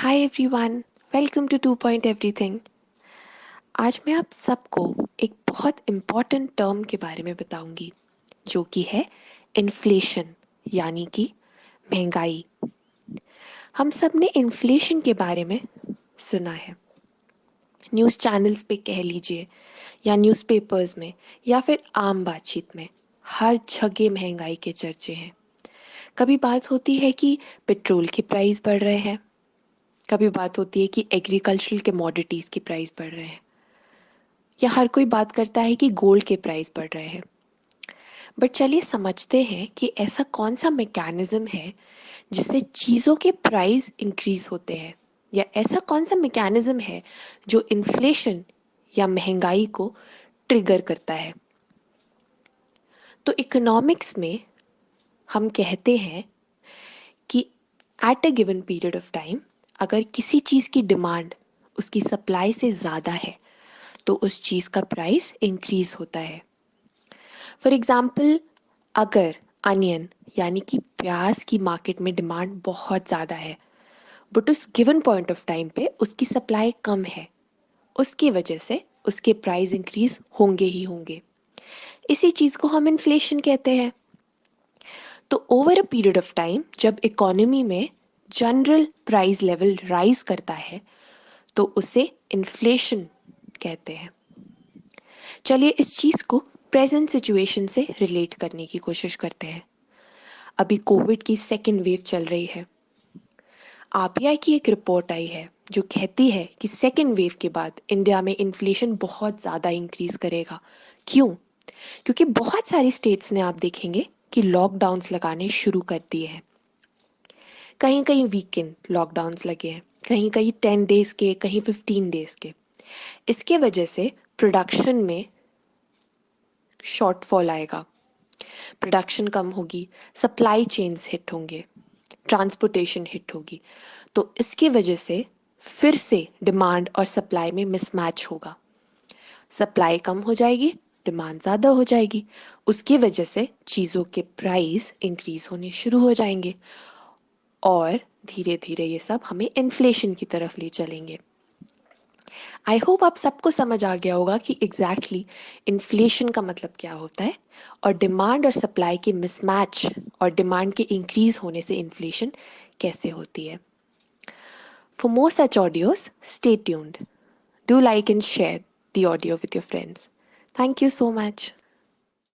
Hi everyone, welcome to 2 point everything. आज मैं आप सबको एक बहुत इम्पॉर्टेंट टर्म के बारे में बताऊंगी जो कि है इन्फ्लेशन, यानी कि महंगाई। हम सब ने इन्फ्लेशन के बारे में सुना है, न्यूज़ चैनल्स पे कह लीजिए या न्यूज़पेपर्स में या फिर आम बातचीत में हर जगह महंगाई के चर्चे हैं। कभी बात होती है कि पेट्रोल के प्राइस बढ़ रहे हैं, कभी बात होती है कि एग्रीकल्चरल कमोडिटीज़ के प्राइस बढ़ रहे हैं, या हर कोई बात करता है कि गोल्ड के प्राइस बढ़ रहे हैं। बट चलिए समझते हैं कि ऐसा कौन सा मैकेनिज्म है जिससे चीज़ों के प्राइस इंक्रीज होते हैं, या ऐसा कौन सा मैकेनिज्म है जो इन्फ्लेशन या महंगाई को ट्रिगर करता है। तो इकोनॉमिक्स में हम कहते हैं कि at a given period of time अगर किसी चीज़ की डिमांड उसकी सप्लाई से ज़्यादा है तो उस चीज़ का प्राइस इंक्रीज होता है। फॉर एग्ज़ाम्पल, अगर अनियन यानी कि प्याज की मार्केट में डिमांड बहुत ज़्यादा है बट उस गिवन पॉइंट ऑफ टाइम पे उसकी सप्लाई कम है, उसकी वजह से उसके प्राइस इंक्रीज होंगे ही होंगे। इसी चीज़ को हम इन्फ्लेशन कहते हैं। तो over a period of time जब इकोनॉमी में जनरल प्राइस लेवल राइज करता है तो उसे इन्फ्लेशन कहते हैं। चलिए इस चीज़ को प्रेजेंट सिचुएशन से रिलेट करने की कोशिश करते हैं। अभी कोविड की सेकेंड वेव चल रही है। आरबीआई की एक रिपोर्ट आई है जो कहती है कि सेकेंड वेव के बाद इंडिया में इन्फ्लेशन बहुत ज़्यादा इंक्रीज करेगा। क्यों? क्योंकि बहुत सारी स्टेट्स ने, आप देखेंगे कि लॉकडाउन्स लगाने शुरू कर दिए हैं। कहीं कहीं वीकेंड लॉकडाउन्स लगे हैं, कहीं कहीं 10 डेज के, कहीं 15 डेज के। इसके वजह से प्रोडक्शन में शॉर्टफॉल आएगा, प्रोडक्शन कम होगी, सप्लाई चेन्स हिट होंगे, ट्रांसपोर्टेशन हिट होगी। तो इसकी वजह से फिर से डिमांड और सप्लाई में मिसमैच होगा। सप्लाई कम हो जाएगी, डिमांड ज़्यादा हो जाएगी, उसकी वजह से चीज़ों के प्राइस इंक्रीज होने शुरू हो जाएंगे और धीरे धीरे ये सब हमें इन्फ्लेशन की तरफ ले चलेंगे। आई होप आप सबको समझ आ गया होगा कि एग्जैक्टली इन्फ्लेशन का मतलब क्या होता है और डिमांड और सप्लाई के मिसमैच और डिमांड के इंक्रीज होने से इन्फ्लेशन कैसे होती है। For more such audios, stay tuned. Do like and share the audio with your friends. Thank you so much.